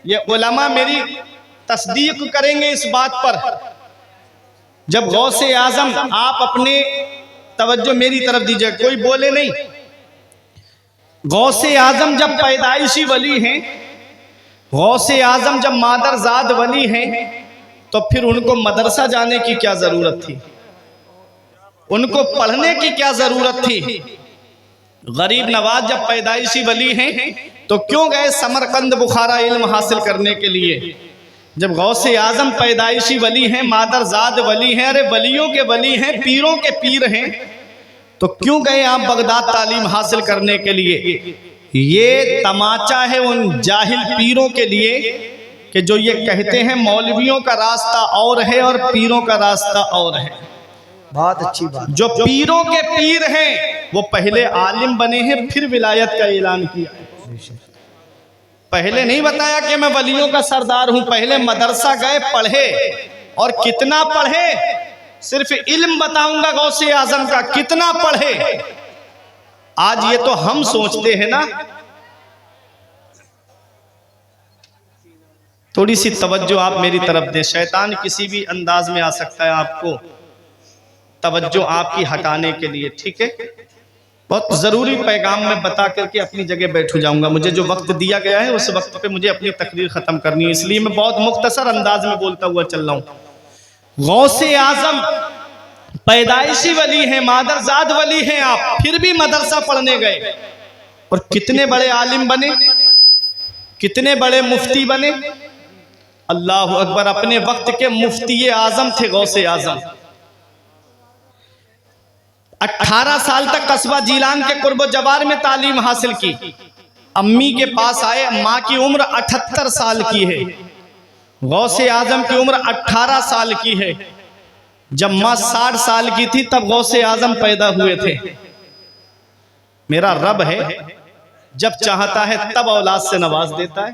ये उलमा मेरी तस्दीक करेंगे इस बात पर, जब गौसे आजम, आप अपने तवज्जो मेरी तरफ दीजिए, कोई बोले नहीं। गौसे आजम जब पैदाइशी वली हैं, गौसे आजम जब मादरजाद वली हैं, तो फिर उनको मदरसा जाने की क्या जरूरत थी? उनको पढ़ने की क्या जरूरत थी? गरीब नवाज जब पैदाइशी वली हैं तो क्यों गए समरकंद बुखारा इल्म हासिल करने के लिए? जब गौसे आजम पैदाइशी वली हैं, मादरजाद वली हैं, अरे वलियों के वली हैं, पीरों के पीर हैं, तो क्यों गए आप बगदाद तालीम हासिल करने के लिए? ये तमाचा है उन जाहिल पीरों के लिए कि जो ये कहते हैं मौलवियों का रास्ता और है और पीरों का रास्ता और है। बहुत अच्छी बात। जो पीरों के पीर हैं वो पहले आलिम बने हैं, फिर विलायत का ऐलान किया। पहले नहीं बताया कि मैं वलियों का सरदार हूं, पहले मदरसा गए, पढ़े, और कितना पढ़े? सिर्फ इल्म बताऊंगा गौसे आजम का, कितना पढ़े। आज ये तो हम सोचते हैं ना। थोड़ी सी तवज्जो आप मेरी तरफ दें, शैतान किसी भी अंदाज में आ सकता है आपको तवज्जो आपकी हटाने के लिए, ठीक है? बहुत ज़रूरी पैगाम मैं बता करके अपनी जगह बैठ जाऊंगा। मुझे जो वक्त दिया गया है उस वक्त पे मुझे अपनी तकरीर ख़त्म करनी है, इसलिए मैं बहुत मुख्तसर अंदाज में बोलता हुआ चल रहा हूँ। गौसे आजम पैदाइशी वली हैं, मादरजाद वली हैं आप, फिर भी मदरसा पढ़ने गए और कितने बड़े आलिम बने, कितने बड़े मुफ्ती बने। अल्लाह अकबर, अपने वक्त के मुफ्ती आजम थे गौसे आजम। 18 साल तक कस्बा जीलान के कुर्ब जवार में तालीम हासिल की। अम्मी के पास आए, माँ की उम्र 78 साल की है, गौसे आजम की उम्र 18 साल की है। जब माँ 60 साल की थी तब गौसे आजम पैदा हुए थे। मेरा रब है, जब चाहता है तब औलाद से नवाज देता है।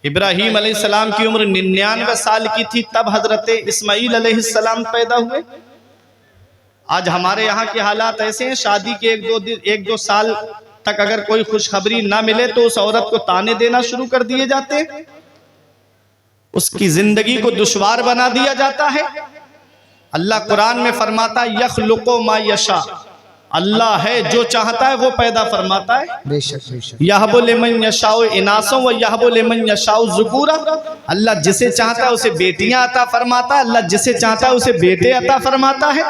इब्राहीम अलैहिस्सलाम की उम्र 99 साल की थी, तब हजरत इस्माईल अलैहिस्सलाम पैदा हुए। आज हमारे यहाँ के हालात ऐसे हैं, शादी के एक दो साल तक अगर कोई खुशखबरी ना मिले तो उस औरत को ताने देना शुरू कर दिए जाते हैं, उसकी जिंदगी को दुश्वार बना दिया जाता है। अल्लाह कुरान में फरमाता है यखलुकु मा यशा, अल्लाह है जो चाहता है वो पैदा फरमाता है। बेशक यहबु लिमन यशाउ इनासों व यहबु लिमन यशाउ ज़ुकूरा, अल्लाह जिसे चाहता है उसे बेटियां अता फरमाता है, अल्लाह जिसे चाहता है उसे बेटे अता फरमाता है।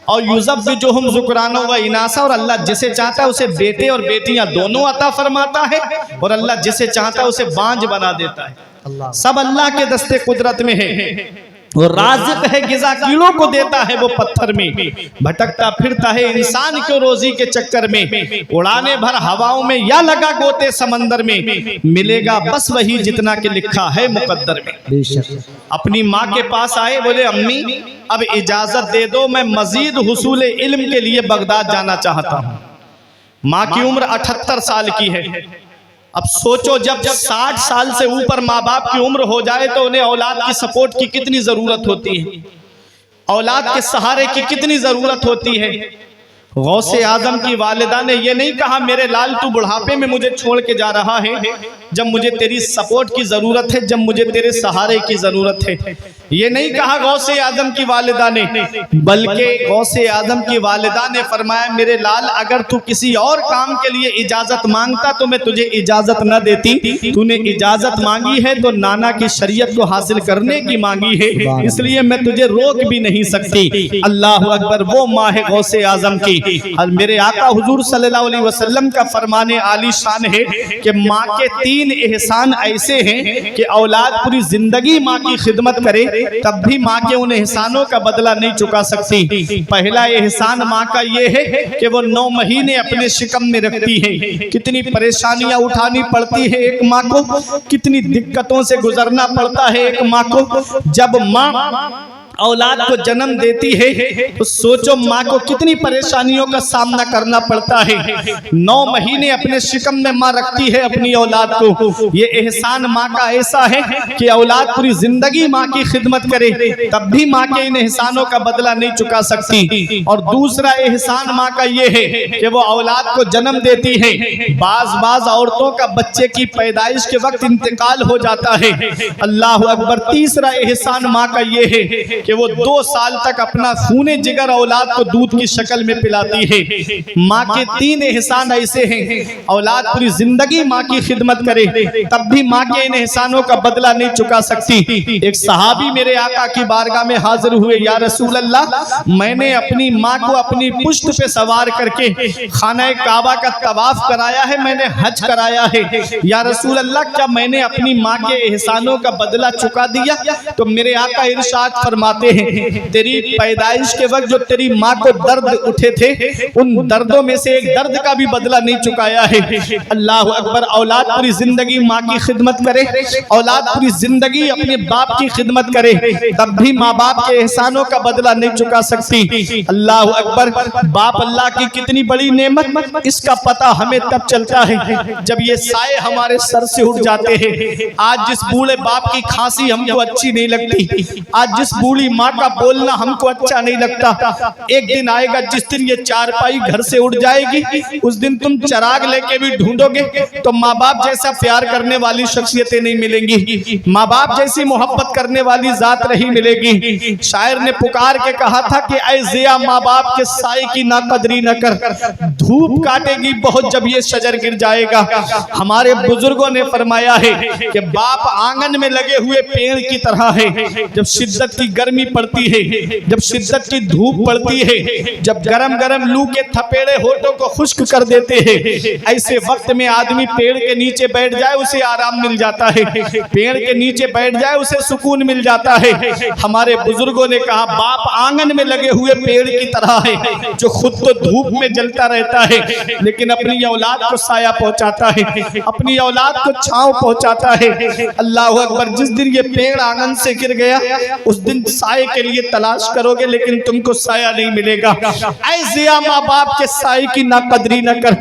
और युज़ब्बिजुहुम ज़ुकरानो व इनासा, और अल्लाह जिसे चाहता है उसे बेटे और बेटियां दोनों अता फरमाता है, और अल्लाह जिसे चाहता है उसे बांझ बना देता है। सब अल्लाह के दस्ते कुदरत में है। वो राज़िक है, गिज़ा कीड़ों को देता है वो पत्थर में, भटकता फिरता है इंसान को रोजी के चक्कर में, उड़ाने भर हवाओं में या लगा गोते समंदर में, मिलेगा बस वही जितना के लिखा है मुकद्दर में। अपनी माँ के पास आए, बोले अम्मी अब इजाजत दे दो, मैं मजीद हुसूल इल्म के लिए बगदाद जाना चाहता हूँ। माँ की उम्र 78 साल की है। अब सोचो जब 60 साल से ऊपर माँ बाप की उम्र हो जाए तो उन्हें औलाद की सपोर्ट की कितनी जरूरत होती है, औलाद के सहारे की कितनी जरूरत होती है। गौसे आजम की वालिदा ने ये नहीं कहा मेरे लाल तू बुढ़ापे में मुझे छोड़ के जा रहा है, जब मुझे तेरी सपोर्ट की जरूरत है, जब मुझे तेरे सहारे की जरूरत है। ये नहीं कहा गौसे आजम की वालिदा ने, बल्कि गौसे आजम की वालिदा ने फरमाया मेरे लाल अगर तू किसी और काम के लिए इजाजत मांगता तो मैं तुझे इजाजत न देती, तूने इजाजत मांगी है तो नाना की शरीयत को हासिल करने की मांगी है, इसलिए मैं तुझे रोक भी नहीं सकती। अल्लाह अकबर, वो माँ है गौसे आजम की। और मेरे आका हुजूर सल्लल्लाहु अलैहि वसल्लम का फरमाने आली शान है कि माँ के 3 एहसान ऐसे हैं कि औलाद पूरी जिंदगी माँ की खिदमत करे तब भी माँ के उन एहसानों का बदला नहीं चुका सकती। पहला एहसान माँ का ये है कि वो 9 महीने अपने शिकम में रखती है। कितनी परेशानियां उठानी पड़ती है एक माँ को, कितनी दिक्कतों से गुजरना पड़ता है एक माँ को। जब माँ औलाद को जन्म देती है तो सोचो माँ को कितनी परेशानियों का सामना करना पड़ता है। 9 महीने अपने शिकम में माँ रखती है अपनी औलाद को। ये एहसान माँ का ऐसा है कि औलाद पूरी जिंदगी माँ की खिदमत करे तब भी माँ के इन एहसानों का बदला नहीं चुका सकती। और दूसरा एहसान माँ का ये है कि वो औलाद को जन्म देती है। बाज औरतों का बच्चे की पैदाइश के वक्त इंतकाल हो जाता है। अल्लाह अकबर। तीसरा एहसान माँ का ये है कि वो 2 साल तक अपना खूने जिगर औलाद को दूध की शक्ल में पिलाती है। माँ के 3 एहसान ऐसे हैं। औलाद पूरी जिंदगी माँ की खिदमत करे तब भी माँ के इन एहसानों का बदला नहीं चुका सकती। एक सहाबी मेरे आका की बारगाह में हाजिर हुए, या रसूल अल्लाह, मैंने अपनी माँ को अपनी पुश्त पे सवार करके खाना काबा का तवाफ कराया है, मैंने हज कराया है। या रसूल अल्लाह, क्या मैंने अपनी माँ के एहसानों का बदला चुका दिया? तो मेरे आका इरशाद फरमाते हैं, तेरी पैदाइश के वक्त जो तेरी माँ को दर्द उठे थे उन दर्दों में से एक दर्द का भी बदला नहीं चुकाया है। अल्लाह अकबर। औलाद पूरी जिंदगी माँ की खिदमत करे, औलाद पूरी जिंदगी अपने बाप की खिदमत करे तब भी माँ बाप के एहसानों का बदला नहीं चुका सकती। अल्लाह अकबर। बाप अल्लाह की कितनी बड़ी नेमत, इसका पता हमें तब चलता है जब ये साए हमारे सर से उठ जाते हैं। आज जिस बूढ़े बाप की खांसी हमको अच्छी नहीं लगती, आज जिस बूढ़ी माँ का बोलना हमको अच्छा नहीं लगता, एक दिन आएगा जिस दिन ये चारपाई घर से उड़ जाएगी, उस दिन तुम चराग लेके भी ढूंढोगे तो माँ बाप जैसा प्यार करने वाली शख्सियतें नहीं मिलेंगी, माँ बाप जैसी मोहब्बत करने वाली जात नहीं मिलेगी। शायर ने पुकार के कहा था कि ऐ जिया, माँ बाप के साए की ना कदरी न कर, धूप काटेगी बहुत जब ये शजर गिर जाएगा। हमारे बुजुर्गों ने फरमाया है कि बाप आंगन में लगे हुए पेड़ की तरह है। जब शिद्दत की गर्मी पड़ती है, जब शिद्दत की धूप पड़ती है, जब गरम गरम लू के थपेड़े होठों को खुश्क कर देते हैं, ऐसे वक्त में आदमी पेड़ के नीचे बैठ जाए उसे आराम मिल जाता है, पेड़ के नीचे बैठ जाए उसे सुकून मिल जाता है। हमारे बुजुर्गों ने कहा बाप आंगन में लगे हुए पेड़ की तरह है जो खुद तो धूप में जलता रहता है लेकिन अपनी औलाद को साया पहुंचाता है, अपनी औलाद को छांव पहुंचाता है। अल्लाह अकबर। जिस दिन ये पेड़ आंगन से गिर गया उस दिन साए के लिए तलाश करोगे लेकिन तुमको साया नहीं मिलेगा। ऐसे माँ बाप के साए की ना कदरी न कर,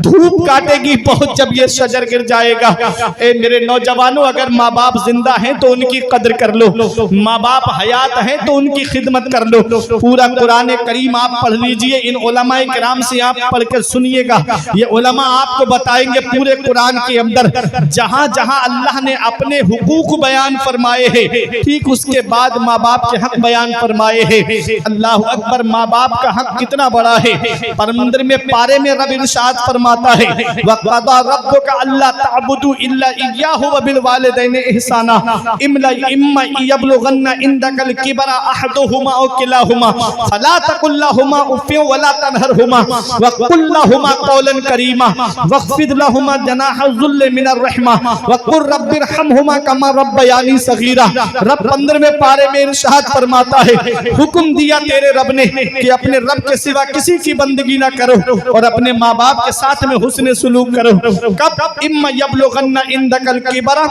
धूप काटेगी बहुत जब ये शजर गिर जाएगा। ए मेरे नौजवानों, अगर माँ बाप जिंदा हैं तो उनकी कदर कर लो, माँ बाप हयात हैं तो उनकी खिदमत कर लो। पूरा कुरान करीम आप पढ़ लीजिए, इन उलमाए किराम से आप पढ़कर सुनिएगा। ये उलमा आपको बताएंगे पूरे कुरान के अंदर जहां जहां अल्लाह ने अपने हुकूक बयान फरमाए हैं ठीक उसके बाद माँ बाप के हक बयान फरमाए हैं। अल्लाह अकबर। माँ बाप का हक कितना बड़ा है। परमंदिर में पारे में रब इरशाद फरमाता है, वक़दा रब्बुका अल्ला तअबुदू इल्ला इय्याहु व बिल वालिदैनि इहसाना इम्मा यबलुगन्ना इंदकल किबरा अहदुहुमा औ किलाहुमा फला तकुल लहुमा उफ़्फ़िन वला तनहरहुमा व कुल लहुमा कौलन करीमा वख़्फ़िद लहुमा जनाह ज़ुल्ल मिनर रहमा व कुर रब्बिरहमहुमा कमा रब्बयानी सगीरा। रब 15वें पारे में इरशाद फरमाता है, हुक्म दिया तेरे रब ने कि अपने रब के सिवा किसी की बंदगी ना करो और अपने माँ बाप के साथ में हुस्न सुलूक करो। कब? इम्मा यबलुगन्ना इंदकल किबरा,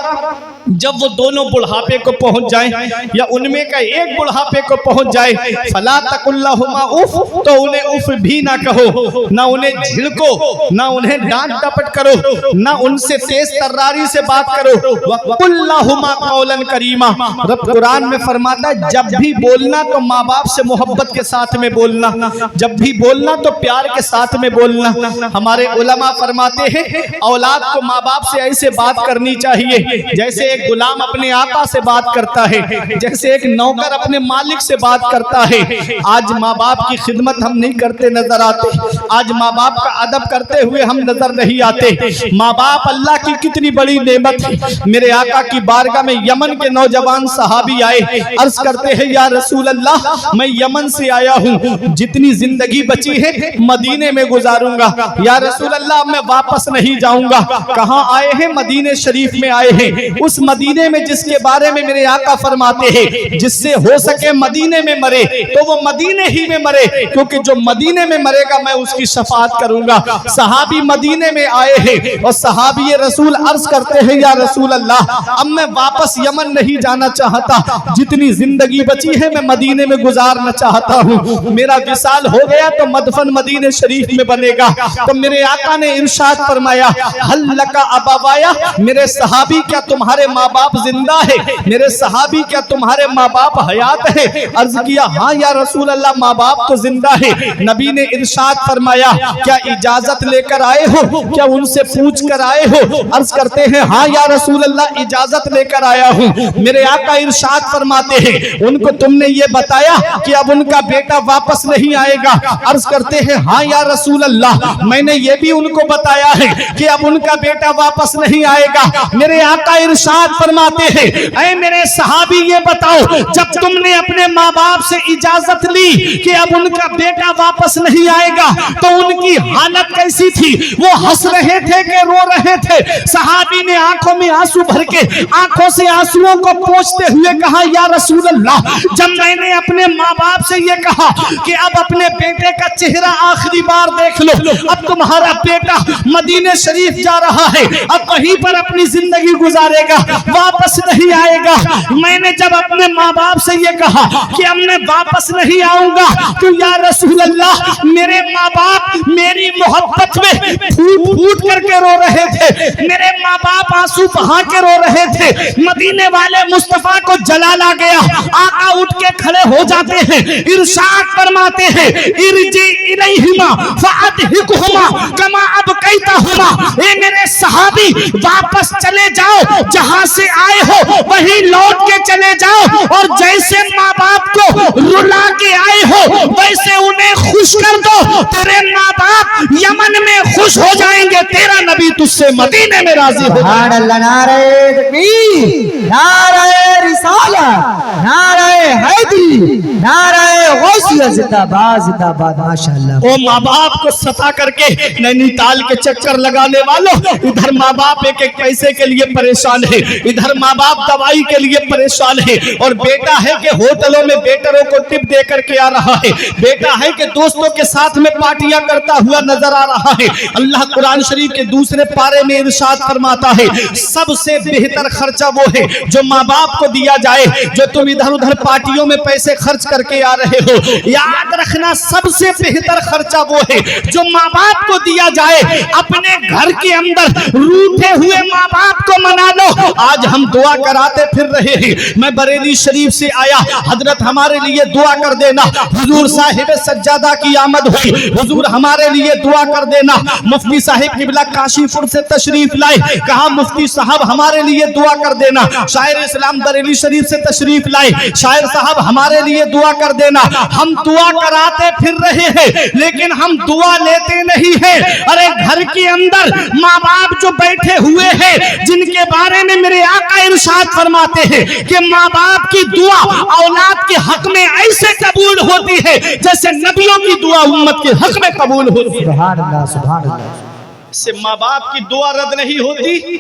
जब वो दोनों बुढ़ापे को पहुंच जाएं या उनमें का एक बुढ़ापे को पहुंच जाए, फला तकुल्लाहुमा उफ, तो उन्हें उफ भी ना कहो, ना उन्हें झिड़को, ना उन्हें डांट डपट करो, ना उनसे तेज तर्रारी से बात करो। वकुल्लाहुमा कौलन करीमा। रब कुरान में फरमाता है जब भी बोलना तो माँ बाप से मोहब्बत के साथ में बोलना, जब भी बोलना तो प्यार के साथ में बोलना। हमारे उलमा फरमाते हैं औलाद को माँ बाप से ऐसे बात करनी चाहिए जैसे एक गुलाम अपने आका से बात करता है, जैसे एक नौकर अपने मालिक से बात करता है। आज माँ बाप की खिदमत हम नहीं करते नजर आते, आज माँ बाप का अदब करते हुए हम नजर नहीं आते। माँ बाप अल्लाह की कितनी बड़ी नेमत है। मेरे आका की बारगाह में यमन के नौजवान सहाबी आए, अर्ज करते हैं या रसूल अल्लाह, मैं यमन से आया हूँ, जितनी जिंदगी बची है मदीने में गुजारूंगा। या रसूल अल्लाह, मैं वापस नहीं जाऊंगा। कहाँ आए हैं? मदीने शरीफ में आए हैं, उस मदीने में जिसके बारे में मेरे आका फरमाते हैं जिससे हो सके मदीने में मरे तो वो मदीने ही में मरे, क्योंकि जो मदीने में मरेगा मैं उसकी शफाअत करूंगा। सहाबी मदीने में आए हैं और सहाबी रसूल अर्ज करते हैं या रसूल अल्लाह, अब मैं वापस यमन नहीं जाना चाहता, जितनी जिंदगी जिंदगी बची है मैं मदीने में गुजारना चाहता हूँ, मेरा विसाल हो गया तो मदफन मदीने शरीफ में बनेगा। तो मेरे आका ने इरशाद फरमाया, हल्लका अबावाया, मेरे सहाबी क्या तुम्हारे माँ बाप जिंदा है? मेरे सहाबी क्या तुम्हारे माँ बाप हयात है? अर्ज किया, हाँ या रसूल अल्लाह, माँ बाप तो जिंदा है। नबी ने इरशाद फरमाया, क्या इजाजत लेकर आए हो? क्या उनसे पूछ कर आए हो? अर्ज करते हैं, हाँ या रसूल अल्लाह, इजाजत लेकर आया हूँ। मेरे आका इरशाद फरमाते हैं, उनको तुमने ये बताया कि अब उनका बेटा वापस नहीं आएगा? अर्ज करते हैं, हाँ या रसूल अल्लाह, मैंने ये भी उनको बताया है कि अब उनका बेटा वापस नहीं आएगा। मेरे आका इरशाद फरमाते हैं, ऐ मेरे सहाबी ये बताओ, जब तुमने अपने माँ बाप से इजाजत ली कि अब उनका बेटा वापस नहीं आएगा, तो उनकी हालत कैसी थी? वो हंस रहे थे कि रो रहे थे? सहाबी ने आंखों में आंसू भर के आंखों से आंसुओं को पोंछते हुए कहा, या रसूल अल्लाह, जब मैंने अपने माँ बाप से ये कहा कि अब अपने बेटे का चेहरा आखिरी बार देख लो, अब तुम्हारा बेटा मदीने शरीफ जा रहा है, अब वहीं पर अपनी जिंदगी गुजारेगा, वापस नहीं आएगा। मैंने जब अपने माँ बाप से ये कहा कि अब मैं वापस नहीं आऊंगा, तो या रसूल अल्लाह, मेरे माँ बाप मेरी मोहब्बत में फूट फूट करके रो रहे थे, मेरे माँ बाप आंसू बहा के रो रहे थे। मदीने वाले मुस्तफा को जलाल आ गया, आका उठ के खड़े हो जाते हैं, इरशाद फरमाते हैं, इरजी इलैहिमा फअदहिकुहुमा कमा अबकैतहुमा, ए मेरे सहाबी, वापस चले जाओ, जहां से आए हो वहीं लौट के चले जाओ, और जैसे माँ बाप को रुला के आए हो वैसे उन्हें खुश कर दो। तेरे माँ बाप यमन में खुश हो जाएंगे, तेरा नबी तुझसे मदीने में राजी हो जाएगा। नारे तकबीर, नारे रिसालत, नारे हैदरी, नारे गौसियत, जिंदाबाद जिंदाबाद, माशाअल्लाह। ओ माँ बाप को सता करके नैनीताल के चक्कर लगाने वालों, इधर माँ बाप एक एक पैसे के लिए परेशान है, इधर माँ बाप दवाई के लिए परेशान है, और बेटा है कि होटलों में वेटरों को टिप दे करके आ रहा है, बेटा है कि दोस्तों के साथ में पार्टियां करता हुआ नजर आ रहा है। अल्लाह कुरान शरीफ के दूसरे पारे में इरशाद फरमाता है, सबसे बेहतर खर्चा वो है जो माँ बाप को दिया जाए। जो तुम इधर उधर पार्टियों में पैसे खर्च करके आ रहे हो, याद रखना, सबसे बेहतर खर्चा वो है जो माँ बाप को दिया जाए। अपने घर के अंदर रूठे हुए माँ बाप को मना लो। आज हम दुआ कराते फिर रहे हैं, मैं बरेली शरीफ से आया, हजरत हमारे लिए दुआ कर देना। हुजूर साहिब सज्जादा की आमद हुई, हुजूर हमारे लिए दुआ कर देना। मुफ्ती साहिब किबला काशीपुर से तशरीफ लाए, कहा मुफ्ती साहब हमारे लिए दुआ कर देना। शायर इस्लाम बरेली शरीफ से तशरीफ लाए, शायर साहब हमारे लिए दुआ कर देना। हम दुआ कराते फिर रहे हैं, लेकिन हम दुआ लेते नहीं हैं। अरे घर के अंदर माँ बाप जो बैठे हुए हैं, जिनके बारे में मेरे आका इरशाद फरमाते हैं कि माँ बाप की दुआ औलाद के हक में ऐसे कबूल होती है जैसे नबियों की दुआ उम्मत के हक में कबूल होती है। सुभान अल्लाह, सुभान अल्लाह। इससे माँ बाप की दुआ रद्द नहीं होती,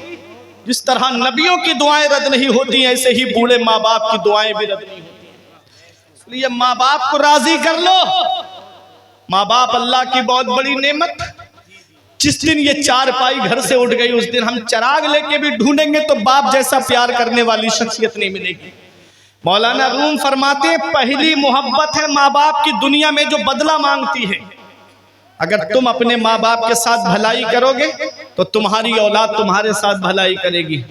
जिस तरह नबियों की दुआएं रद्द नहीं होती, ऐसे ही बूढ़े माँ बाप की दुआएं भी रद्द नहीं होती। इसलिए माँ बाप को राजी कर लो। माँ बाप अल्लाह की बहुत बड़ी नेमत। जिस दिन ये चारपाई घर से उठ गई, उस दिन हम चराग लेके भी ढूंढेंगे तो बाप जैसा प्यार करने वाली शख्सियत नहीं मिलेगी। मौलाना रूम फरमाते हैं, पहली मोहब्बत है माँ बाप की दुनिया में जो बदला मांगती है। अगर तुम अपने माँ बाप के साथ भलाई करोगे तो तुम्हारी औलाद तुम्हारे साथ भलाई करेगी।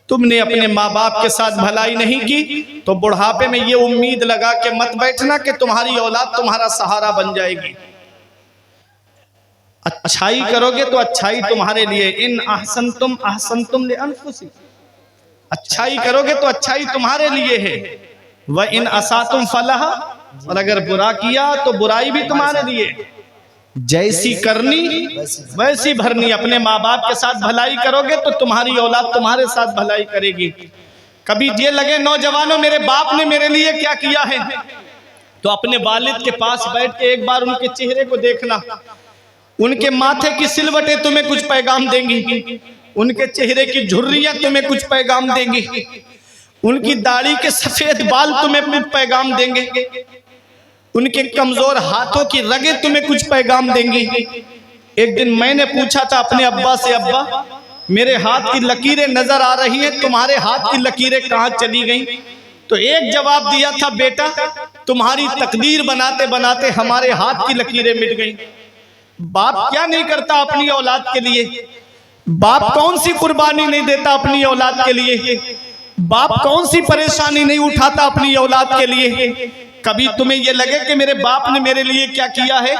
तुमने अपने माँ बाप के साथ भलाई नहीं की तो बुढ़ापे में ये उम्मीद लगा के मत बैठना कि तुम्हारी औलाद तुम्हारा सहारा बन जाएगी। अच्छाई करोगे तो अच्छाई तुम्हारे लिए, इन अहसनतुम लिअनफुसिकुम, अच्छाई करोगे तो अच्छाई तुम्हारे लिए है। वह इन असातुम फलाह, और अगर बुरा किया तो बुराई भी तुम्हारे लिए। जैसी करनी वैसी भरनी। अपने माँ बाप के साथ भलाई करोगे तो तुम्हारी औलाद तुम्हारे साथ भलाई करेगी। कभी ये लगे नौजवानों मेरे बाप ने मेरे लिए क्या किया है, तो अपने वालिद के पास बैठ के एक बार उनके चेहरे को देखना। उनके माथे की सिलवटें तुम्हें कुछ पैगाम देंगी, उनके चेहरे की झुर्रियां तुम्हें कुछ पैगाम देंगी, उनकी दाढ़ी के सफेद बाल तुम्हें कुछ पैगाम देंगे, उनके कमजोर हाथों की रगें तुम्हें कुछ पैगाम देंगी। एक दिन मैंने पूछा था अपने अब्बा से, अब्बा मेरे हाथ की लकीरें नजर आ रही हैं, तुम्हारे हाथ की लकीरें कहाँ चली गईं? तो एक जवाब दिया था, बेटा तुम्हारी तकदीर बनाते बनाते हमारे हाथ की लकीरें मिट गई। बाप क्या नहीं करता अपनी औलाद के लिए, बाप कौन सी कुर्बानी नहीं देता अपनी औलाद के लिए, बाप कौन सी परेशानी नहीं उठाता अपनी औलाद के लिए। कभी तुम्हें ये लगे कि मेरे बाप ने मेरे लिए क्या किया है,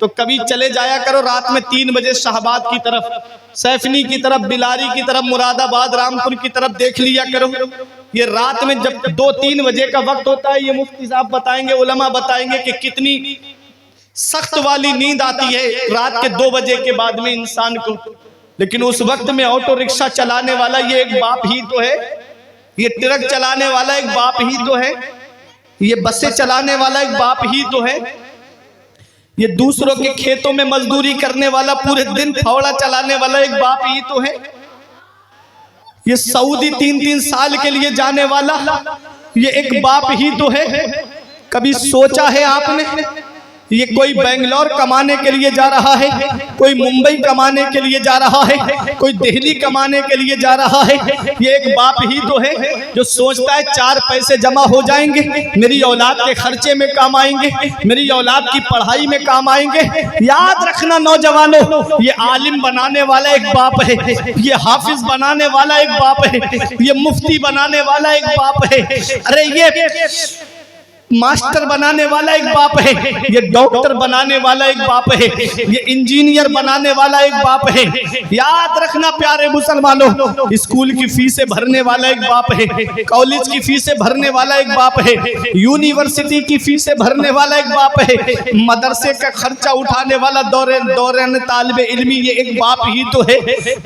तो कभी चले जाया करो रात में 3 बजे शाहबाद की तरफ, सैफनी की तरफ, बिलारी की तरफ, मुरादाबाद, रामपुर की तरफ देख लिया करो। ये रात में जब 2-3 बजे का वक्त होता है, ये मुफ्ती साहब बताएंगे, उलमा बताएंगे कि कितनी सख्त वाली नींद आती है रात के 2 बजे के बाद में इंसान को। लेकिन उस वक्त में ऑटो रिक्शा चलाने वाला ये एक बाप ही तो है, ये ट्रक चलाने वाला एक बाप ही तो है, ये बसें चलाने वाला एक बाप ही तो है, ये दूसरों के खेतों में मजदूरी करने वाला, पूरे दिन फावड़ा चलाने वाला एक बाप ही तो है, ये सऊदी 3-3 साल के लिए जाने वाला ये एक बाप ही तो है। कभी सोचा है आपने, ये कोई बेंगलोर कमाने के लिए जा रहा है, कोई मुंबई कमाने के लिए जा रहा है, कोई दिल्ली कमाने के लिए जा रहा है, ये एक बाप ही तो है जो सोचता है 4 पैसे जमा हो जाएंगे, मेरी औलाद के खर्चे में काम आएंगे, मेरी औलाद की पढ़ाई में काम आएंगे। याद रखना नौजवानों, ये आलिम बनाने वाला एक बाप है, ये हाफिज बनाने वाला एक बाप है, ये मुफ्ती बनाने वाला एक बाप है, अरे ये मास्टर बनाने वाला एक बाप है, ये डॉक्टर बनाने वाला एक बाप है, ये इंजीनियर बनाने वाला एक बाप है। याद रखना प्यारे मुसलमानों, स्कूल की फीसें भरने वाला एक बाप है, कॉलेज की फीसें भरने वाला एक बाप है, यूनिवर्सिटी की फीसें भरने वाला एक बाप है, मदरसे का खर्चा उठाने वाला दौरान तालिबे इल्मी ये एक बाप ही तो है।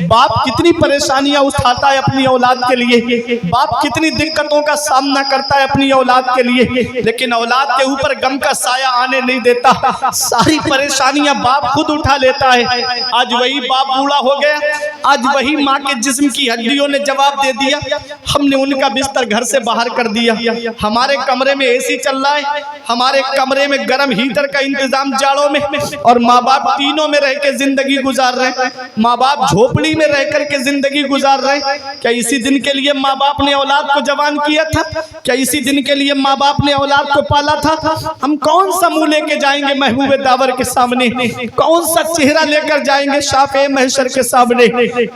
बाप कितनी परेशानियां उठाता है अपनी औलाद के लिए, बाप कितनी दिक्कतों का सामना करता है अपनी औलाद के लिए, लेकिन औलाद के ऊपर गम का साया आने नहीं देता, सारी परेशानियां बाप खुद उठा लेता है। आज वही बाप बूढ़ा हो गया, आज वही माँ के जिस्म की हड्डियों ने जवाब दे दिया, हमने उनका बिस्तर घर से बाहर कर दिया, हमारे कमरे में एसी चल रहा है, हमारे कमरे में गर्म हीटर का इंतजाम जाड़ों में, और माँ बाप तीनों में रह के जिंदगी गुजार रहे हैं, माँ बाप झोपड़ी में रह करके जिंदगी गुजार रहे हैं। क्या इसी दिन के लिए माँ बाप ने औलाद को जवान किया था? क्या इसी दिन के लिए माँ बाप ने औलाद को पाला था? हम कौन सा मुंह लेके जाएंगे महबूबे दावर के सामने, कौन सा चेहरा लेकर जाएंगे शाफे महशर के सामने?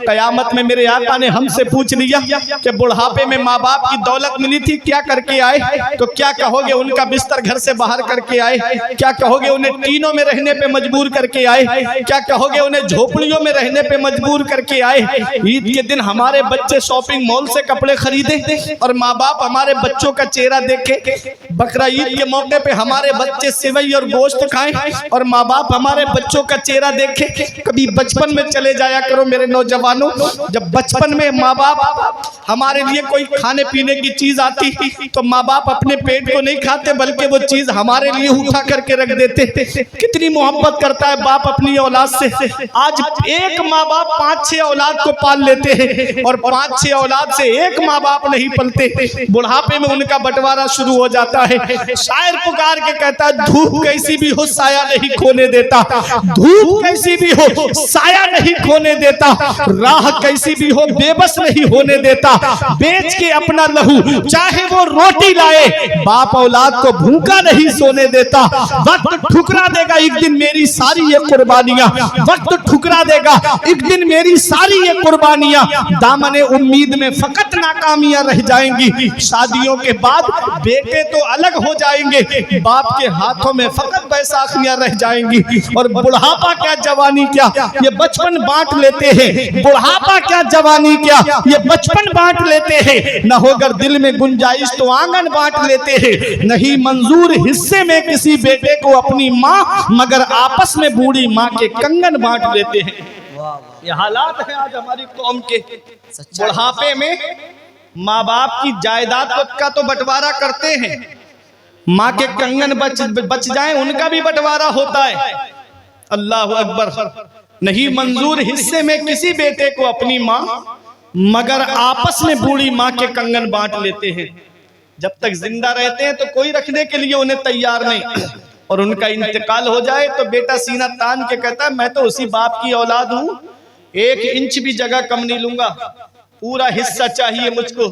कयामत में मेरे आका ने हमसे पूछ लिया कि बुढ़ापे में माँ बाप की दौलत मिली थी, क्या करके आए? तो क्या कहोगे? उनका बिस्तर घर से बाहर करके आए। क्या कहोगे? उन्हें टीनों में रहने पे मजबूर करके आए। क्या कहोगे? उन्हें झोपड़ियों में रहने पे मजबूर करके आए। ईद के दिन हमारे बच्चे शॉपिंग मॉल से कपड़े खरीदे और माँ बाप हमारे बच्चों का चेहरा देखे। बकरा ईद के मौके पे हमारे बच्चे सेवई और गोश्त खाएं और माँ बाप हमारे बच्चों का चेहरा देखे। कभी बचपन में चले जाया करो मेरे नौजवानों, जब बचपन में माँ बाप हमारे लिए कोई खाने पीने की चीज आती तो माँ बाप अपने पेट को नहीं खाते बल्कि वो चीज हमारे लिए उठा करके रख देते। कितनी मोहब्बत करता है बाप अपनी औलाद से। आज एक माँ बाप 5-6 औलाद को पाल लेते हैं और 5-6 औलाद से एक माँ बाप नहीं पलते। बुढ़ापे में उनका बंटवारा शुरू हो जाता है। शायर पुकार के कहता है, धूप कैसी भी हो साया नहीं खोने देता, धूप कैसी भी हो साया नहीं खोने देता, राह कैसी भी हो बेबस नहीं होने देता, बेच के अपना लहू चाहे वो रोटी लाए, बाप औलाद को भूखा नहीं सोने देता। वक्त ठुकरा देगा एक दिन मेरी सारी ये कुर्बानियां, वक्त ठुकरा देगा एक दिन मेरी सारी ये कुर्बानियां, दामने उम्मीद में फकत नाकामियां रह जाएंगी। शादियों के बाद बेटे तो अलग हो जाएंगे, बाप के हाथों में फकत बैसाखियां रह जाएंगी। और बुढ़ापा क्या जवानी क्या, ये बचपन बांट लेते हैं। बुढ़ापा क्या जवानी क्या, ये बचपन बांट लेते हैं। न होकर दिल में गुंजाइश तो आंगन बांट लेते हैं। नहीं मंजूर हिस्से में किसी बेटे को अपनी माँ, मगर आपस में बूढ़ी माँ के कंगन बांट लेते हैं। ये हालात है आज हमारी कौम के। बुढ़ापे में माँ बाप की जायदाद का तो बंटवारा करते हैं, माँ के कंगन बच जाएं उनका भी बंटवारा होता है। अल्लाह अकबर। नहीं मंजूर हिस्से में किसी बेटे को अपनी माँ, मगर आपस में बूढ़ी माँ के कंगन बांट लेते हैं। जब तक जिंदा रहते हैं तो कोई रखने के लिए उन्हें तैयार नहीं, और उनका इंतकाल हो जाए तो बेटा सीना तान के कहता है, मैं तो उसी बाप की औलाद हूँ, 1 इंच भी जगह कम नहीं लूंगा, पूरा हिस्सा चाहिए मुझको।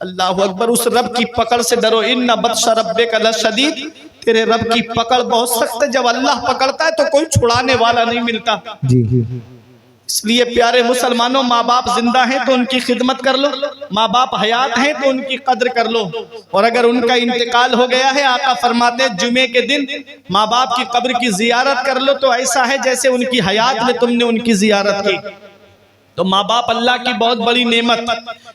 अल्लाह अकबर। उस रब की पकड़ से डरो, इन्ना बत्शा रब्बिका लशदीद, तेरे रब की पकड़ बहुत सख्त है। जब अल्लाह पकड़ता है तो कोई छुड़ाने वाला नहीं मिलता। जी इसलिए प्यारे मुसलमानों, माँ बाप जिंदा हैं तो उनकी खिदमत कर लो, माँ बाप हयात हैं तो उनकी कद्र कर लो। और अगर उनका इंतकाल हो गया है, आका फरमाते हैं जुमे के दिन माँ बाप की कब्र की जियारत कर लो, तो ऐसा है जैसे उनकी हयात में तुमने उनकी जियारत की। तो माँ बाप अल्लाह की बहुत बड़ी नेमत।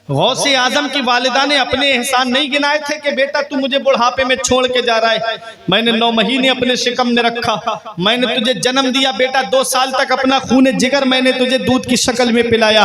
गौसे आजम की वालिदा ने अपने एहसान नहीं गिनाए थे कि बेटा तू मुझे बुढ़ापे में छोड़ के जा रहा है, मैंने 9 महीने अपने शिकम में रखा, मैंने तुझे जन्म दिया बेटा, 2 साल तक अपना खून जिगर मैंने तुझे दूध की शक्ल में पिलाया।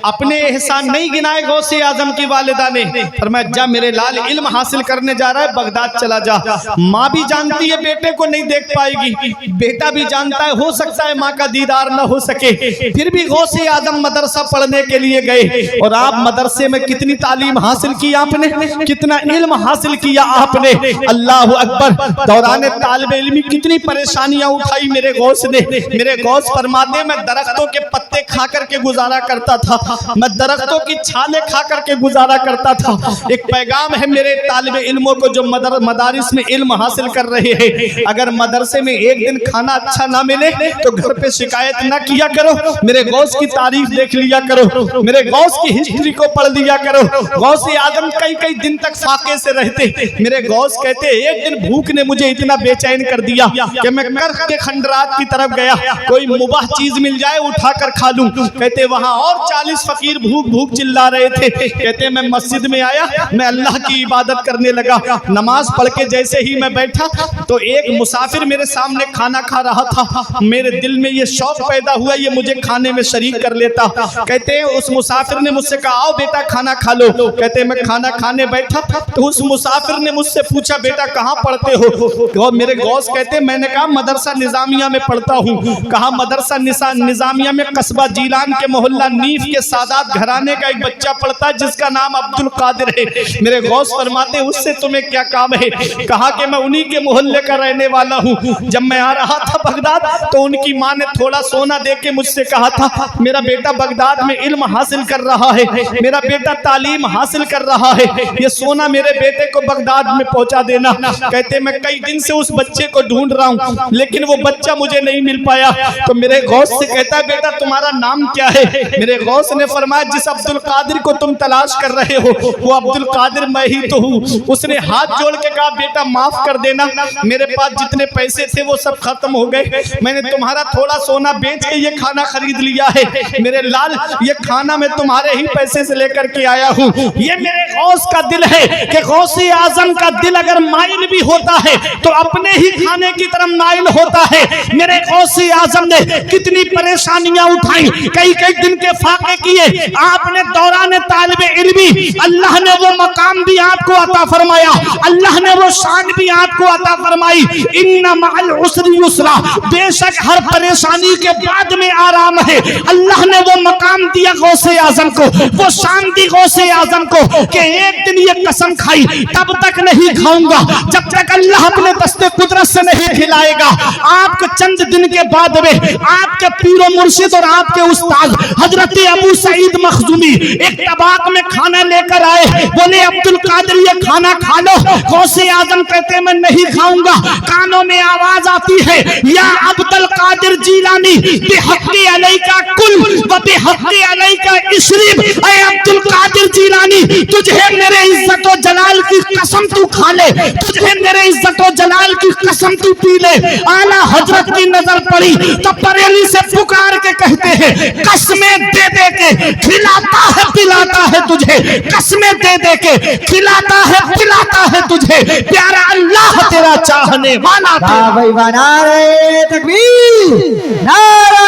अपने एहसान नहीं गिनाए गौसे आजम की वालिदा ने। फरमाया जा मेरे लाल इल्म हासिल करने जा रहा है, बगदाद चला जा। माँ भी जानती है बेटे को नहीं देख पाएगी, बेटा भी जानता है हो सकता है माँ का दीदार न हो सके, फिर भी गौसे आजम मदरसा पढ़ने के लिए गए। और आप मदरसे में कितनी तालीम हासिल की आपने, कितना इल्म हासिल किया आपने। अल्लाह अकबर। दौरान तालिब इल्मी कितनी परेशानियां उठाई मेरे गौस ने। मेरे गौस फरमाते मैं दरख्तों के पत्ते खा करके गुजारा करता था, मैं दरख्तों की छाले खा करके गुजारा करता था। एक पैगाम है मेरे तालिब इल्मों को जो मदारिस में इल्म हासिल कर रहे हैं, अगर मदरसे में एक दिन खाना अच्छा ना मिले तो घर पे शिकायत ना किया करो, मेरे गौस की तारीफ देख लिया करो, मेरे गौस की हिस्ट्री को पढ़ लिया करो। गौसे आजम कई कई दिन तक फाके से रहते। मेरे गौस कहते एक दिन भूख ने मुझे इतना बेचैन कर दिया कि मैं कर्ख के खंडरात की तरफ गया, कोई मुबाह चीज मिल जाए उठाकर खा लूं। कहते वहां और 40 फकीर भूख भूख चिल्ला रहे थे। कहते मैं मस्जिद में आया, मैं अल्लाह की इबादत करने लगा, नमाज पढ़ के जैसे ही मैं बैठा तो एक मुसाफिर मेरे सामने खाना खा रहा था। मेरे दिल में ये शौक पैदा हुआ ये मुझे खाने में शरीक कर लेता। कहते हैं उस मुसाफिर ने मुझसे कहा आओ बेटा खाना खा लो। कहते हैं मैं खाना खाने बैठा तो उस मुसाफिर ने मुझसे पूछा बेटा कहाँ पढ़ते हो? मेरे गौस कहते हैं मैंने कहा मदरसा निजामिया में पढ़ता हूँ। कहा मदरसा निजामिया में कस्बा जीलान के मोहल्ला नीफ के सादात घराने का एक बच्चा पढ़ता है जिसका नाम अब्दुल कादिर है। मेरे गौस फरमाते उससे तुम्हें क्या काम है? कहा कि मैं उन्हीं के मोहल्ले का रहने वाला हूँ। जब मैं आ रहा था बगदाद तो उनकी माँ ने थोड़ा सोना दे के मुझसे कहा था मेरा बेटा बगदाद में इल्म हासिल कर रहा है, मेरा बेटा तालीम हासिल कर रहा है, ये सोना मेरे बेटे को बगदाद में पहुंचा देना। कहते मैं कई दिन से उस बच्चे को ढूंढ रहा हूँ लेकिन वो बच्चा मुझे नहीं मिल पाया। तो मेरे गौस से कहता है बेटा तुम्हारा नाम क्या है? मेरे गौस ने फरमाया जिस अब्दुल कादिर को तुम तलाश कर रहे हो वो अब्दुल कादिर मैं ही तो हूँ। उसने हाथ जोड़ के कहा बेटा माफ कर देना, मेरे पास जितने पैसे थे वो सब खत्म हो गए, मैंने तुम्हारा थोड़ा सोना बेच के ये खाना खरीद लिया है। मेरे लाल ये खाना मैं तुम्हारे ही पैसे से लेकर के आया हूँ। ये मेरे गौस का दिल है कि गौसे आजम का दिल अगर माइल भी होता है तो अपने ही खाने की तरफ माइल होता है। मेरे गौसे आजम ने कितनी परेशानियां उठाई, कई कई दिन के फाके किए, आपने दौरान तालिबे इल्मी अल्लाह ने वो मकाम भी आपको अता फरमाया, अल्लाह ने वो शान भी आपको अता फरमाई। इन्ना मअल उसरी युसरा, बेशक हर परेशानी के बाद में आराम है। अल्लाह ने वो मकाम दिया गौसे आजम को, वो शान दी गौसे आजम को कि एक दिन ये कसम खाई तब तक नहीं खाऊंगा जब तक अल्लाह अपने दस्ते कुदरत से नहीं खिलाएगा। आपको चंद दिन के बाद में आपके पीरो मुर्शिद और आपके उस्ताद हजरत अबू सईद मखजूमी एक तबाक में खाना लेकर आए, बोले अब्दुल कादिर ये खाना खा लो। गौसे आजम कहते मैं नहीं खाऊंगा। कानों में आवाज आती है या अब्दुल कादिर जीलानी बिहक़्क़ि अलैका कुल व बिहक़्क़ि अलैका इश्रिब, ऐ अब्दुल कादिर जीलानी तुझे मेरे इज्जत और जलाल की कसम तू खा ले, तुझे मेरे इज्जत और जलाल की कसम तू पी ले। आला हजरत की नजर पड़ी तो बरेली से पुकार के कहते हैं कसमें दे दे के खिलाता है पिलाता है तुझे, कसमें दे दे के खिलाता है पिलाता है तुझे, प्यारा अल्लाह तेरा चाहने वाला। भाई नारे तकबीर, नारे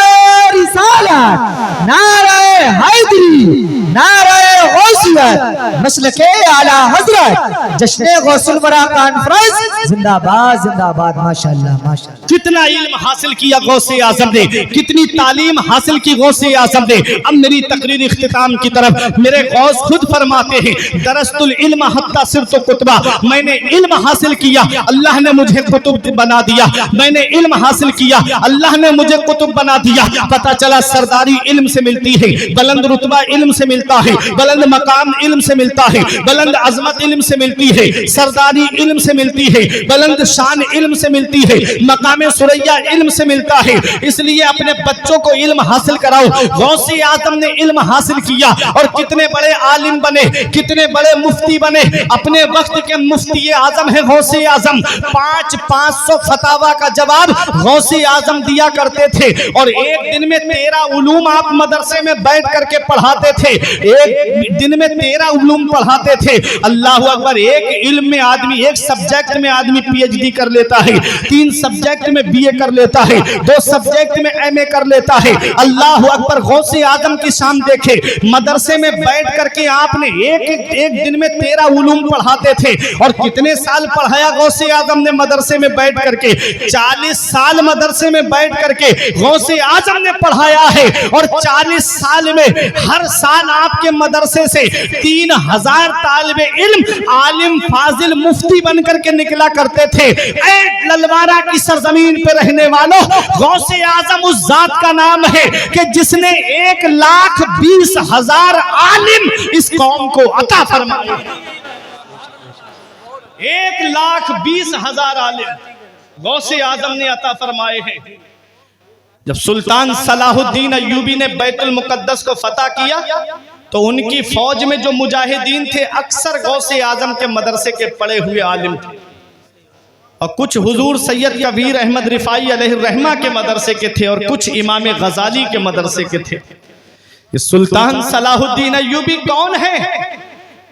रिसालत, नारे हैदरी, नारे गौसियत, मसलके आला हजरत, जश्न गौसुल वरा कॉन्फ्रेंस जिंदाबाद जिंदाबाद। माशाअल्लाह माशाअल्लाह। कितना इल्म हासिल किया गौसे आजम ने, कितनी तालीम हासिल की गौसे आजम ने। अब मेरी तकरीर इख्तिताम की तरफ। मेरे गौस खुद फरमाते हैं दरस्तुल इल्म हत्ता सिरतु कुतबा, मैंने इल्म हासिल किया अल्लाह ने मुझे कुतुब बना दिया, मैंने इल्म हासिल किया अल्लाह ने मुझे कुतुब बना दिया। पता चला सरदारी इल्म से मिलती है, बुलंद रुतबा इल्म से मिलता है, बुलंद मकाम इल्म से मिलता है, बुलंद अजमत इल्म से मिलती है, सरदारी इल्म से मिलती है, बुलंद शान इल्म से मिलती है, मकाम सुरैया इल्म से मिलता है। इसलिए अपने बच्चों को इल्म हासिल कराओ। गौसे आजम ने इल्म हासिल किया और कितने बड़े आलिम बने, कितने बड़े मुफ्ती बने। अपने वक्त के मुफ्ती आजम है गौसे आजम। 500 फतावा का जवाब गौसे आजम दिया करते थे और एक दिन में 13 उलूम आप मदरसे में बैठ करके पढ़ाते थे। एक दिन में 13 उलूम पढ़ाते थे। अल्लाह अकबर। एक इल्म में आदमी, एक सब्जेक्ट में आदमी पीएचडी कर लेता है, 3 सब्जेक्ट में बीए कर लेता है, 2 सब्जेक्ट में एमए कर लेता है। अल्लाह अकबर। गौसे आजम की शान देखे। मदरसे में बैठ करके आपने एक दिन में 13 उलूम पढ़ाते थे और कितने साल पढ़ाया गौसे आजम ने मदरसे में बैठ करके? 40 साल मदरसे में बैठ करके गौसे आजम ने पढ़ाया है। और 40 साल में हर साल आपके मदरसे से 3000 तालिबे इल्म, आलिम, फाजिल, मुफ्ती बन करके निकला करते थे। ऐ ललवारा की सरजमीन पे रहने वालों, गौसे आजम उस जात का नाम है कि जिसने 1,20,000 आलिम इस कौम को अता फरमाए। 1,20,000 आलिम गौसे आजम ने अता फरमाए हैं। जब सुल्तान सलाहुद्दीन अय्यूबी ने बैतुल मुकद्दस को फतह किया तो उनकी फौज में जो मुजाहिदीन थे अक्सर गौसे आजम के मदरसे के पढ़े हुए आलिम थे और कुछ हुजूर सैयद कबीर अहमद रिफाई अलैहिर्रहमा के मदरसे के थे और कुछ इमाम गजाली के मदरसे के थे। ये सुल्तान सलाहुद्दीन अय्यूबी कौन है?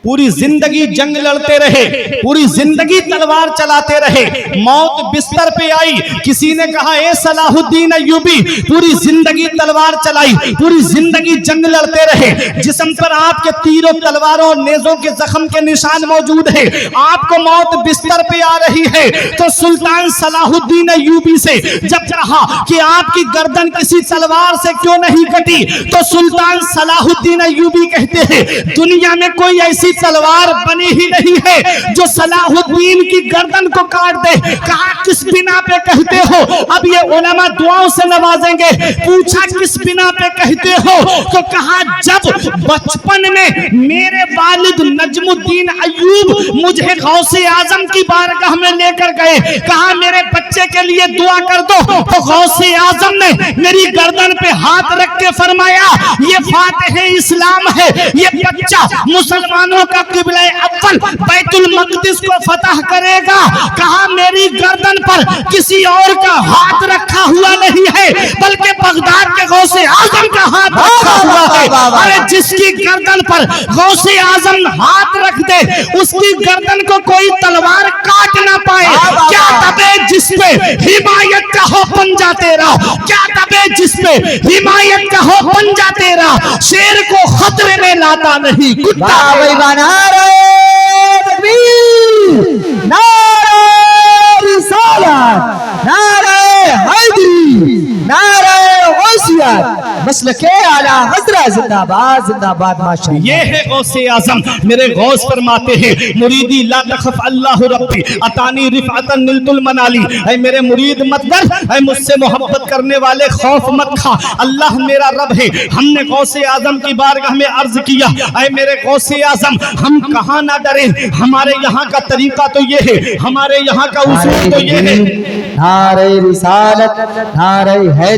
पूरी जिंदगी जंग लड़ते रहे, पूरी जिंदगी तलवार चलाते रहे। मौत बिस्तर पे आई, किसी ने कहा ए सलाहुद्दीन अय्यूबी, पूरी जिंदगी तलवार चलाई, पूरी जिंदगी जंग लड़ते रहे, जिस्म पर आपके तीरों, तलवारों और नेजों के जख्म के निशान मौजूद है, आपको मौत बिस्तर पे आ रही है। तो सुल्तान सलाहुद्दीन अय्यूबी से जब कहा कि आपकी गर्दन किसी तलवार से क्यों नहीं कटी, तो सुल्तान सलाहुद्दीन अय्यूबी कहते हैं दुनिया में कोई ऐसी तलवार बनी ही नहीं है जो सलाहुद्दीन की गर्दन को काट दे। कहा किस बिना पे कहते हो? अब ये उलमा दुआओं से नवाजेंगे। पूछा किस बिना पे कहते हो? तो कहा जब बचपन में मेरे वालिद नजमुद्दीन अय्यूब मुझे गौसे आजम की बारगाह में लेकर गए, कहा मेरे बच्चे के लिए दुआ कर दो, तो गौसे आजम ने मेरी गर्दन पे हाथ रख के फरमाया ये फातिह इस्लाम है, ये बच्चा मुसलमानों का किबला अव्वल बैतुल मक़दिस को फतह करेगा। कहा मेरी गर्दन पर किसी और का हाथ रखा हुआ नहीं है बल्कि बगदाद के गौसे आजम का हाथ रखा हुआ है। अरे जिसकी गर्दन पर गौसे आजम हाथ रख दे उसकी गर्दन को कोई तलवार काट ना पाए। क्या दबे जिसपे हिमायत का हो पंजा तेरा, क्या दबे जिसपे हिमायत का हो पंजा तेरा, शेर को खतरे में लाता नहीं कुत्ता। नारे तकबीर, नारे रिसालत, नारे हैदरी, नारे गौसियत, मसलके आला हज़रत जिंदाबाद जिंदाबाद माशाअल्लाह। ये है गौसे आजम। मेरे गौस फरमाते हैं मुरीदी ला तखफ अल्लाह रब्बी अतानी रिफअतन निलतुल मनाली। ऐ मेरे मुरीद मत डर, ऐ मुझसे मोहब्बत करने वाले खौफ मत खा, अल्लाह मेरा रब है। हमने गौसे आजम की बारगाह में अर्ज किया ऐ मेरे गौसे आजम हम कहाँ ना डरे, हमारे यहाँ का तरीका तो ये है, हमारे यहाँ का उसूल तो ये है। नारे रिसालत, नारे है